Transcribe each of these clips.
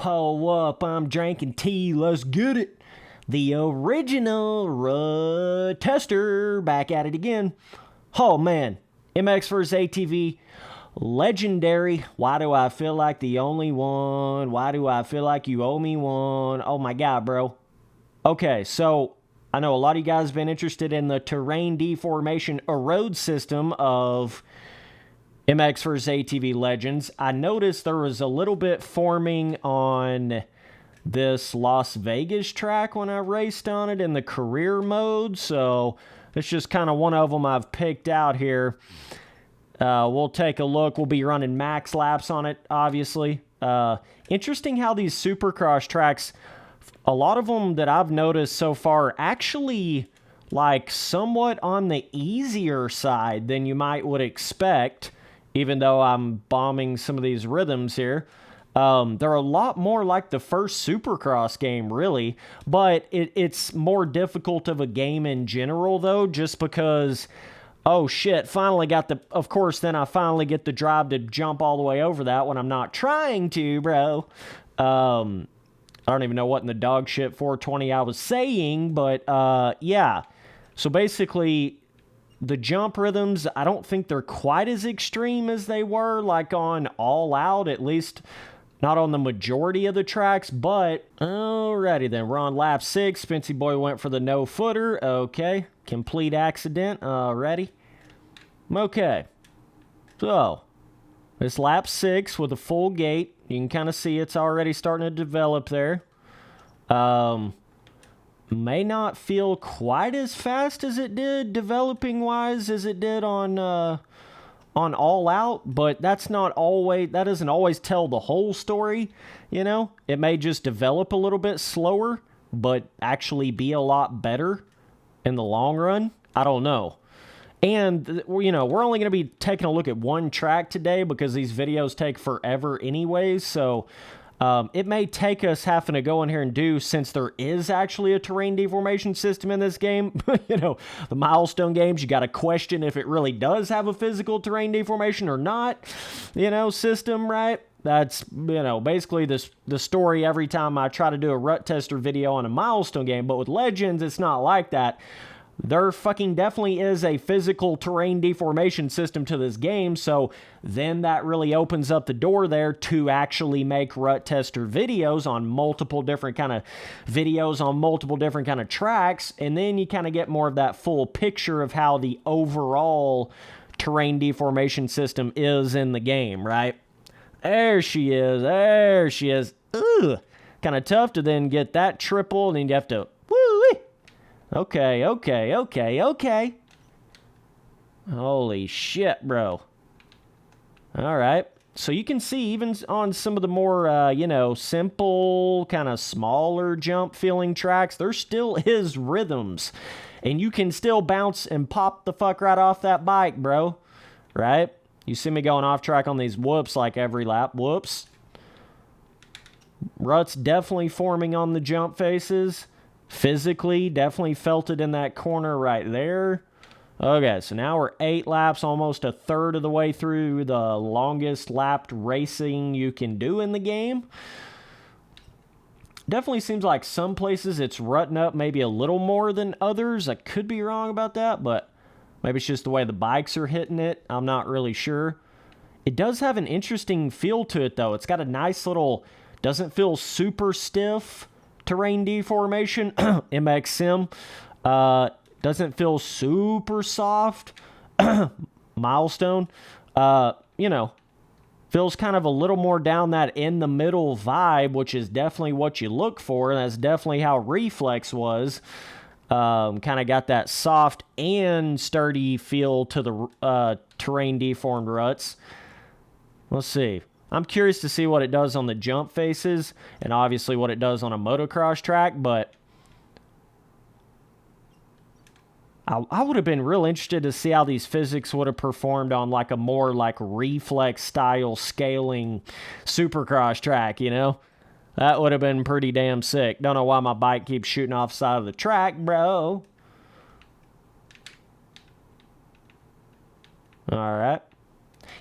Pull up, I'm drinking tea, let's get it. The original Rut Tester, back at it again. Oh man, MX vs ATV, legendary. Why do I feel like the only one? Why do I feel like you owe me one? Oh my god, bro. Okay, so I know a lot of you guys have been interested in the terrain deformation erode system of MX vs ATV Legends. I noticed there was a little bit forming on this Las Vegas track when I raced on it in the career mode, so it's just kind of one of them I've picked out here. We'll take a look. We'll be running max laps on it, obviously. Interesting how these Supercross tracks, a lot of them that I've noticed so far, actually like somewhat on the easier side than you might would expect, even though I'm bombing some of these rhythms here. They're a lot more like the first Supercross game, really, but it's more difficult of a game in general, though, just because, oh shit, finally got the, of course, then I finally get the drive to jump all the way over that when I'm not trying to, bro. I don't even know what in the dog shit 420 I was saying, but, yeah. So basically, the jump rhythms, I don't think they're quite as extreme as they were, like on All Out, at least not on the majority of the tracks, but alrighty then. We're on lap 6. Spency Boy went for the no-footer. Okay. Complete accident. Alrighty. Okay. So, this lap 6 with a full gate. You can kind of see it's already starting to develop there. May not feel quite as fast as it did developing-wise as it did on All Out, but that's not always, that doesn't always tell the whole story, you know? It may just develop a little bit slower, but actually be a lot better in the long run. I don't know. And, you know, we're only going to be taking a look at one track today because these videos take forever anyways, so it may take us having to go in here and do, since there is actually a terrain deformation system in this game, you know, the milestone games, you got to question if it really does have a physical terrain deformation or not, you know, system, right? That's, you know, basically the story every time I try to do a Rut Tester video on a milestone game, but with Legends, it's not like that. There fucking definitely is a physical terrain deformation system to this game, so then that really opens up the door there to actually make Rut Tester videos on multiple different kind of videos on multiple different kind of tracks, and then you kind of get more of that full picture of how the overall terrain deformation system is in the game, right? There she is. There she is. Ugh. Kind of tough to then get that triple, and then you have to Okay. Holy shit, bro. All right. So you can see even on some of the more, you know, simple, kind of smaller jump feeling tracks, there still is rhythms. And you can still bounce and pop the fuck right off that bike, bro. Right? You see me going off track on these whoops like every lap. Whoops. Ruts definitely forming on the jump faces. Physically, definitely felt it in that corner right there. Okay, so now we're 8 laps, almost a third of the way through the longest lapped racing you can do in the game. Definitely seems like some places it's rutting up maybe a little more than others. I could be wrong about that, but maybe it's just the way the bikes are hitting it. I'm not really sure. It does have an interesting feel to it, though. It's got a nice little, doesn't feel super stiff terrain deformation. MX Sim doesn't feel super soft. Milestone, you know, feels kind of a little more down that in the middle vibe, which is definitely what you look for, and that's definitely how Reflex was. Kind of got that soft and sturdy feel to the terrain deformed ruts. Let's see. I'm curious to see what it does on the jump faces, and obviously what it does on a motocross track, but I would have been real interested to see how these physics would have performed on like a more like Reflex style scaling Supercross track, you know? That would have been pretty damn sick. Don't know why my bike keeps shooting off the side of the track, bro. All right.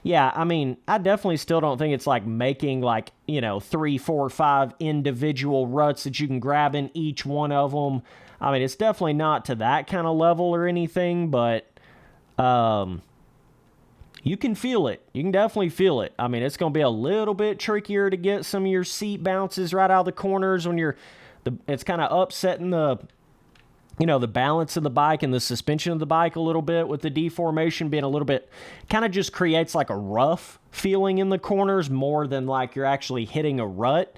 Yeah, I mean, I definitely still don't think it's like making like, 3, 4, 5 individual ruts that you can grab in each one of them. I mean, it's definitely not to that kind of level or anything, but you can feel it. You can definitely feel it. I mean, it's going to be a little bit trickier to get some of your seat bounces right out of the corners when it's kind of upsetting the balance of the bike and the suspension of the bike a little bit, with the deformation being a little bit, kind of just creates like a rough feeling in the corners more than like you're actually hitting a rut.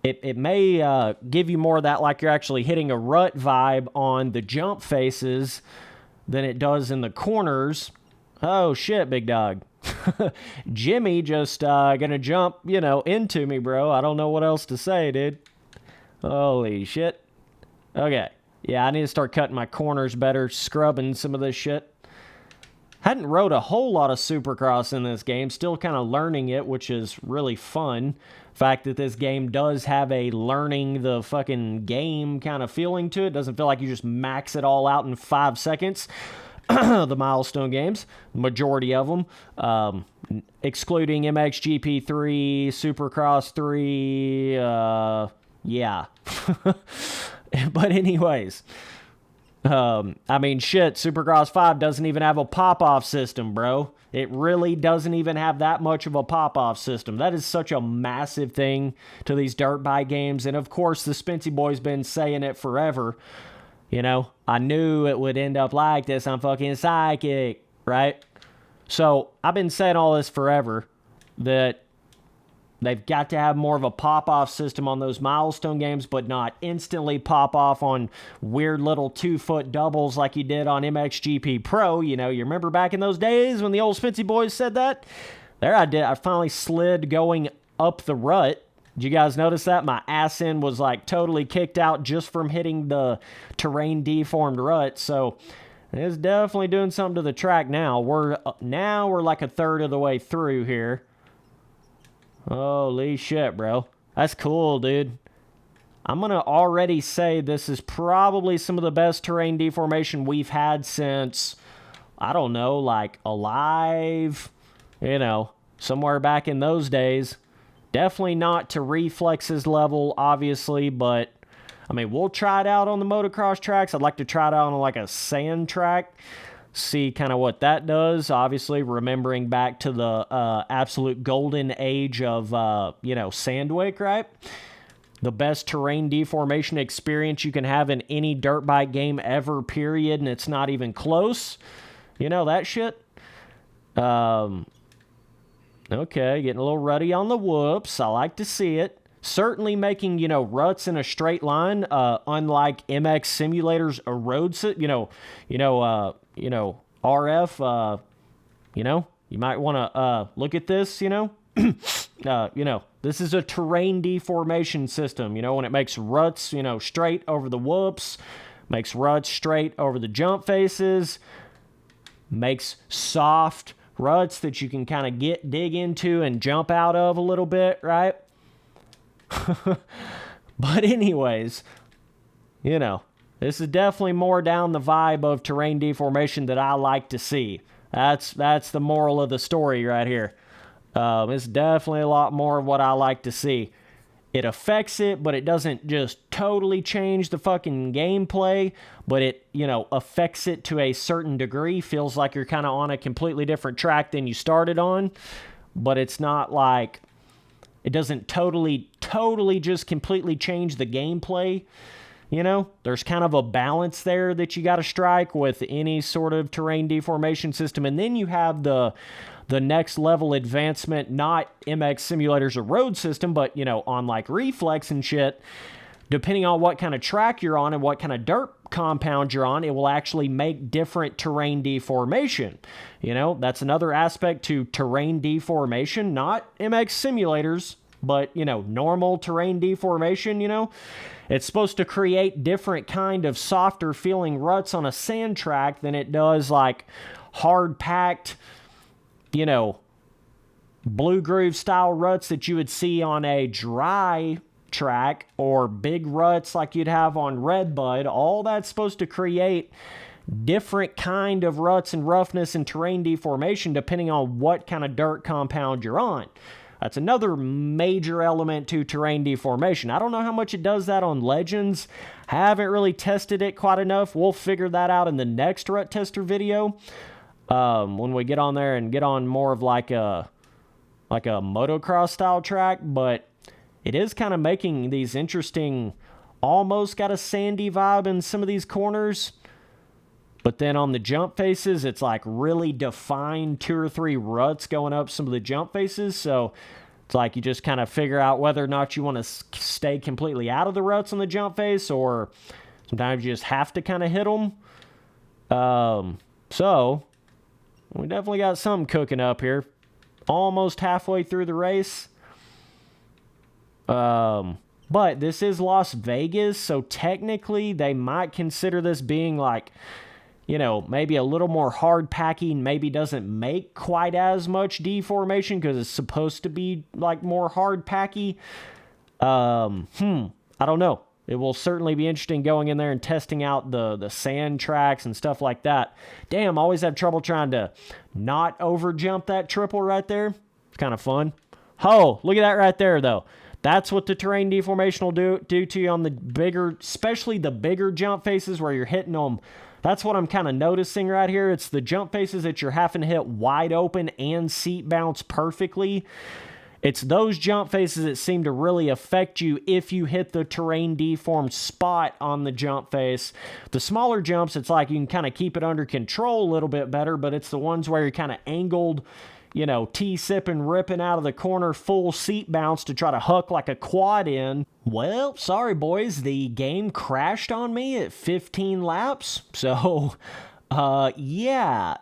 It may give you more of that like you're actually hitting a rut vibe on the jump faces than it does in the corners. Oh shit, big dog. Jimmy just gonna jump, into me, bro. I don't know what else to say, dude. Holy shit. Okay. Yeah, I need to start cutting my corners better, scrubbing some of this shit. Hadn't rode a whole lot of Supercross in this game, still kind of learning it, which is really fun. Fact that this game does have a learning the fucking game kind of feeling to it. Doesn't feel like you just max it all out in 5 seconds. The milestone games, majority of them, excluding MXGP 3, Supercross 3, yeah. But anyways, I mean, shit, Supercross 5 doesn't even have a pop-off system, bro. It really doesn't even have that much of a pop-off system. That is such a massive thing to these dirt bike games, and of course, the Spency Boy's been saying it forever. I knew it would end up like this. I'm fucking psychic, right? So I've been saying all this forever, that they've got to have more of a pop-off system on those milestone games, but not instantly pop off on weird little 2-foot doubles like you did on MXGP Pro. You remember back in those days when the old Spency Boys said that? There I did. I finally slid going up the rut. Did you guys notice that? My ass end was like totally kicked out just from hitting the terrain deformed rut. So it's definitely doing something to the track now. We're like a third of the way through here. Holy shit, bro. That's cool, dude. I'm going to already say this is probably some of the best terrain deformation we've had since, I don't know, like Alive, somewhere back in those days. Definitely not to Reflex's level, obviously, but, I mean, we'll try it out on the motocross tracks. I'd like to try it out on, like, a sand track, see kind of what that does. Obviously, remembering back to the absolute golden age of, Sandwick, right? The best terrain deformation experience you can have in any dirt bike game ever, period, and it's not even close. That shit. Okay, getting a little ruddy on the whoops. I like to see it. Certainly making, ruts in a straight line, unlike MX Simulator's Erode, RF, you might want to look at this, this is a terrain deformation system, when it makes ruts, straight over the whoops, makes ruts straight over the jump faces, makes soft ruts that you can kind of dig into and jump out of a little bit, right? But anyways, this is definitely more down the vibe of terrain deformation that I like to see. That's the moral of the story right here. It's definitely a lot more of what I like to see. It affects it, but it doesn't just totally change the fucking gameplay, but it, affects it to a certain degree. Feels like you're kind of on a completely different track than you started on, but it's not like, it doesn't totally just completely change the gameplay. There's kind of a balance there that you got to strike with any sort of terrain deformation system. And then you have the next level advancement, not MX Simulator's Erode system, but, on like Reflex and shit. Depending on what kind of track you're on and what kind of dirt compound you're on, it will actually make different terrain deformation. That's another aspect to terrain deformation, not MX Simulators, but, normal terrain deformation, It's supposed to create different kind of softer feeling ruts on a sand track than it does like hard packed, blue groove style ruts that you would see on a dry track, or big ruts like you'd have on Redbud. All that's supposed to create different kind of ruts and roughness and terrain deformation depending on what kind of dirt compound you're on. That's another major element to terrain deformation. I don't know how much it does that on Legends. Haven't really tested it quite enough. We'll figure that out in the next Rut Tester video. When we get on there and get on more of like a motocross style track. But it is kind of making these interesting, almost got a sandy vibe in some of these corners. But then on the jump faces, it's like really defined 2 or 3 ruts going up some of the jump faces. So it's like you just kind of figure out whether or not you want to stay completely out of the ruts on the jump face, or sometimes you just have to kind of hit them. So we definitely got something cooking up here. Almost halfway through the race. But this is Las Vegas, so technically they might consider this being like, you know, maybe a little more hard packing, maybe doesn't make quite as much deformation because it's supposed to be like more hard packy. I don't know. It will certainly be interesting going in there and testing out the sand tracks and stuff like that. Damn, I always have trouble trying to not over jump that triple right there. It's kind of fun. Oh, look at that right there though. That's what the terrain deformation will do to you on the bigger, especially the bigger jump faces where you're hitting them. That's what I'm kind of noticing right here. It's the jump faces that you're having to hit wide open and seat bounce perfectly. It's those jump faces that seem to really affect you if you hit the terrain deformed spot on the jump face. The smaller jumps, it's like you can kind of keep it under control a little bit better, but it's the ones where you're kind of angled, you know, T-sipping, ripping out of the corner, full seat bounce to try to huck like a quad in. Well, sorry boys, the game crashed on me at 15 laps. So, yeah.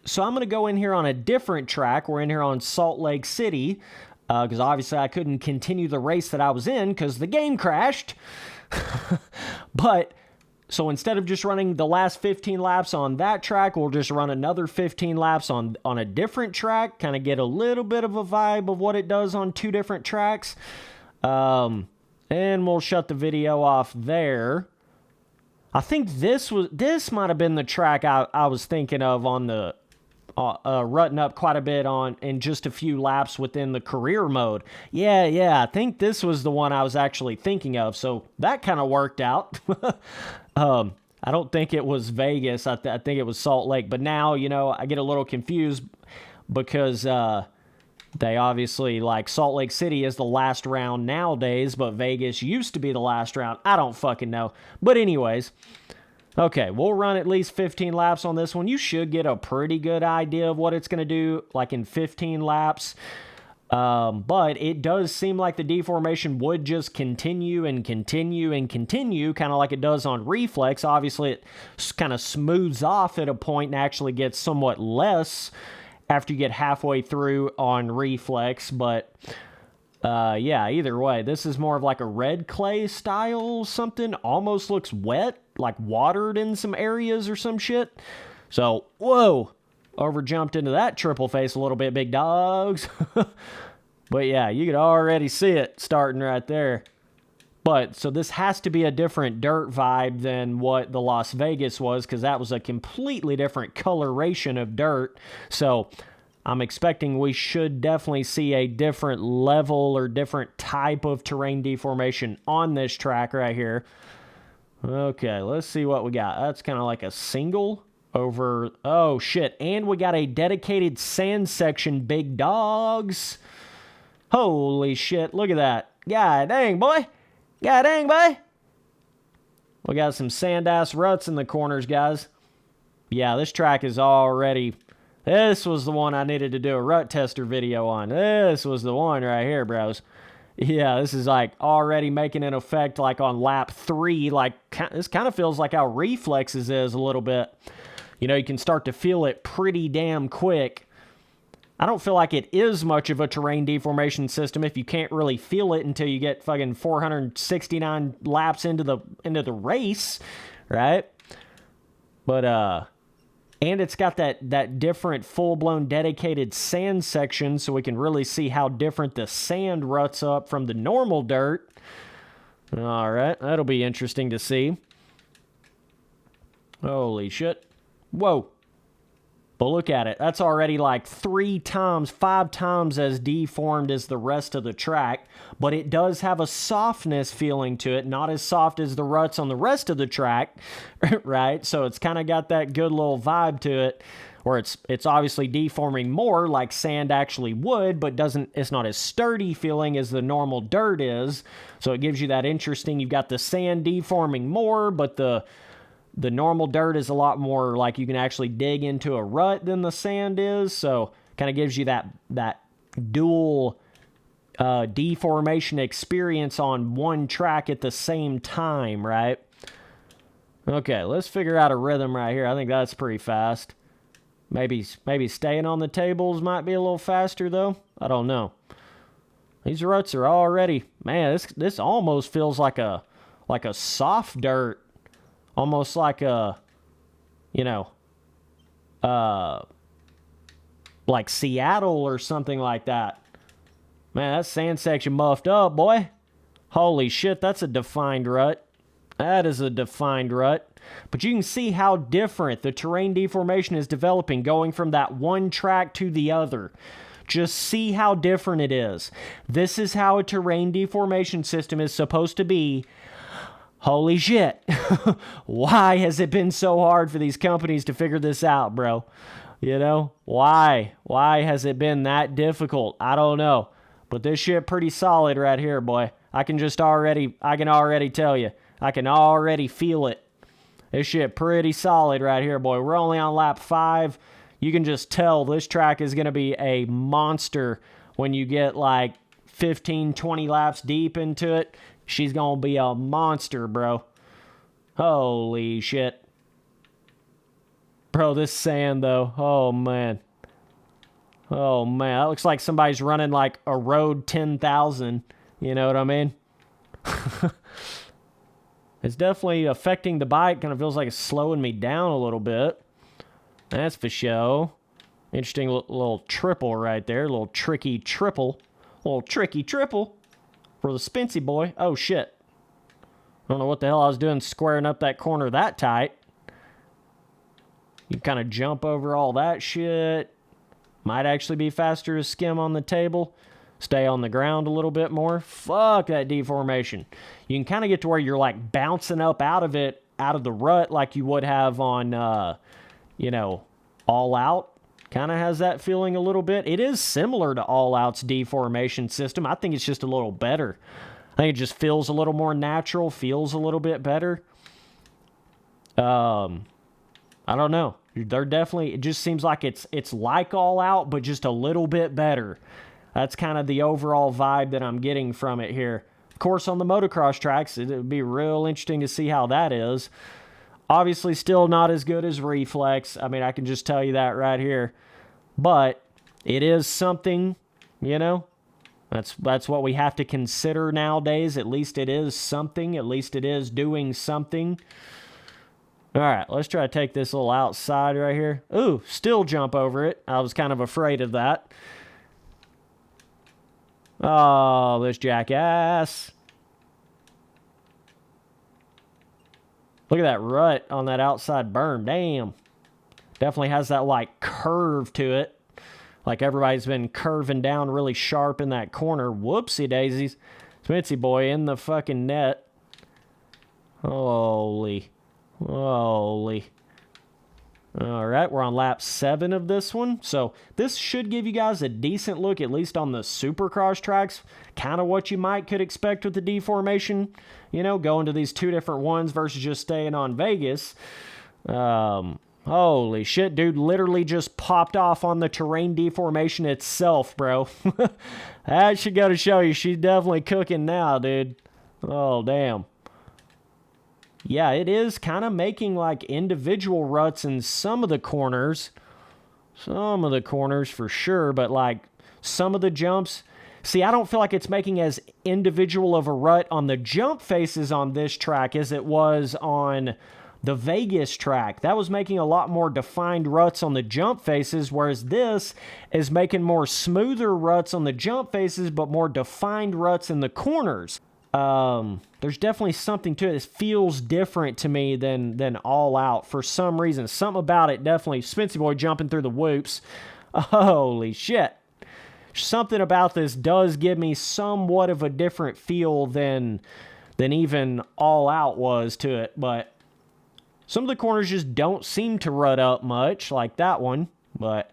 So I'm going to go in here on a different track. We're in here on Salt Lake City, because obviously I couldn't continue the race that I was in because the game crashed. But so instead of just running the last 15 laps on that track, we'll just run another 15 laps on a different track, kind of get a little bit of a vibe of what it does on 2 different tracks. And we'll shut the video off there. I think this might have been the track I was thinking of on the rutting up quite a bit on in just a few laps within the career mode. Yeah, I think this was the one I was actually thinking of, so that kind of worked out. I don't think it was Vegas. I think it was Salt Lake, but now, you know, I get a little confused because they obviously, like, Salt Lake City is the last round nowadays, but Vegas used to be the last round. I don't fucking know. But anyways, okay, we'll run at least 15 laps on this one. You should get a pretty good idea of what it's going to do, like, in 15 laps. But it does seem like the deformation would just continue and continue and continue, kind of like it does on Reflex. Obviously, it kind of smooths off at a point and actually gets somewhat less after you get halfway through on Reflex. But yeah, either way, this is more of like a red clay style something. Almost looks wet, like watered in some areas or some shit. So, whoa, overjumped into that triple face a little bit, big dogs. But yeah, you could already see it starting right there. But, so this has to be a different dirt vibe than what the Las Vegas was, because that was a completely different coloration of dirt. So, I'm expecting we should definitely see a different level or different type of terrain deformation on this track right here. Okay, let's see what we got. That's kind of like a single over... Oh, shit. And we got a dedicated sand section, big dogs. Holy shit, look at that. God dang, boy. God dang, boy. We got some sand-ass ruts in the corners, guys. Yeah, this track is already... This was the one I needed to do a Rut Tester video on. This was the one right here, bros. Yeah, this is like already making an effect like on lap 3. Like, this kind of feels like how Reflexes is a little bit. You know, you can start to feel it pretty damn quick. I don't feel like it is much of a terrain deformation system if you can't really feel it until you get fucking 469 laps into the race, right? But and it's got that different full-blown dedicated sand section, so we can really see how different the sand ruts up from the normal dirt. All right, that'll be interesting to see. Holy shit. Whoa. But look at it. That's already like 3 times, 5 times as deformed as the rest of the track. But it does have a softness feeling to it. Not as soft as the ruts on the rest of the track, right? So it's kind of got that good little vibe to it. Where it's obviously deforming more like sand actually would, but it's not as sturdy feeling as the normal dirt is. So it gives you that interesting, you've got the sand deforming more, but the normal dirt is a lot more like you can actually dig into a rut than the sand is. So kind of gives you that dual deformation experience on one track at the same time, right? Okay, let's figure out a rhythm right here. I think that's pretty fast. Maybe staying on the tables might be a little faster though. I don't know. These ruts are already, man, this almost feels like a soft dirt. Almost like a, like Seattle or something like that. Man, that sand section muffed up, boy. Holy shit, that's a defined rut. That is a defined rut. But you can see how different the terrain deformation is developing going from that one track to the other. Just see how different it is. This is how a terrain deformation system is supposed to be. Holy shit. Why has it been so hard for these companies to figure this out, bro? Why? Why has it been that difficult? I don't know. But this shit pretty solid right here, boy. I can already tell you. I can already feel it. This shit pretty solid right here, boy. We're only on lap 5. You can just tell this track is going to be a monster when you get like 15, 20 laps deep into it. She's going to be a monster, bro. Holy shit. Bro, this sand, though. Oh, man. Oh, man. That looks like somebody's running like Erode 10,000. You know what I mean? It's definitely affecting the bike. Kind of feels like it's slowing me down a little bit. That's for show. Interesting little triple right there. A little tricky triple. Little tricky triple for the Spency boy. Oh, shit. I don't know what the hell I was doing squaring up that corner that tight. You kind of jump over all that shit. Might actually be faster to skim on the table. Stay on the ground a little bit more. Fuck that deformation. You can kind of get to where you're like bouncing up out of the rut like you would have on, All Out. Kind of has that feeling a little bit. It is similar to All Out's deformation system. I think it's just a little better. I think it just feels a little more natural, feels a little bit better. I don't know. They're definitely, it just seems like it's like All Out, but just a little bit better. That's kind of the overall vibe that I'm getting from it here. Of course, on the motocross tracks, it would be real interesting to see how that is. Obviously, still not as good as Reflex. I mean, I can just tell you that right here. But it is something, That's what we have to consider nowadays. At least it is something. At least it is doing something. All right, let's try to take this little outside right here. Ooh, still jump over it. I was kind of afraid of that. Oh, this jackass. Look at that rut on that outside berm. Damn. Definitely has that, like, curve to it. Like everybody's been curving down really sharp in that corner. Whoopsie daisies. Smitzy boy in the fucking net. Holy. Holy. All right, we're on lap 7 of this one. So this should give you guys a decent look, at least on the Supercross tracks. Kind of what you could expect with the deformation. Going to these 2 different ones versus just staying on Vegas. Holy shit, dude. Literally just popped off on the terrain deformation itself, bro. That should go to show you. She's definitely cooking now, dude. Oh, damn. Yeah, it is kind of making like individual ruts in some of the corners. Some of the corners for sure, but like some of the jumps. See, I don't feel like it's making as individual of a rut on the jump faces on this track as it was on the Vegas track. That was making a lot more defined ruts on the jump faces, whereas this is making more smoother ruts on the jump faces, but more defined ruts in the corners. There's definitely something to it. This feels different to me than All Out for some reason. Something about it definitely. Spency Boy jumping through the whoops. Holy shit. Something about this does give me somewhat of a different feel than even All Out was to it, but some of the corners just don't seem to rut up much, like that one, but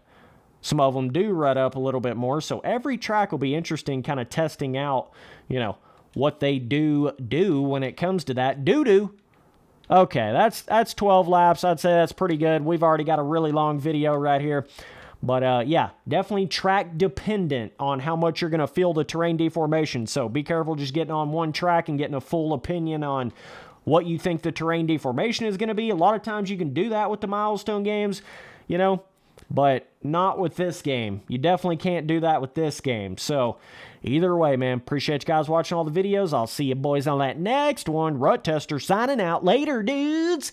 some of them do rut up a little bit more, so every track will be interesting kind of testing out, you know, what they do when it comes to that. Doo-doo. Okay, that's 12 laps. I'd say that's pretty good. We've already got a really long video right here. But, yeah, definitely track dependent on how much you're going to feel the terrain deformation. So be careful just getting on one track and getting a full opinion on what you think the terrain deformation is going to be. A lot of times you can do that with the milestone games, you know, but not with this game. You definitely can't do that with this game. So either way, man, appreciate you guys watching all the videos. I'll see you boys on that next one. Rut Tester signing out. Later, dudes.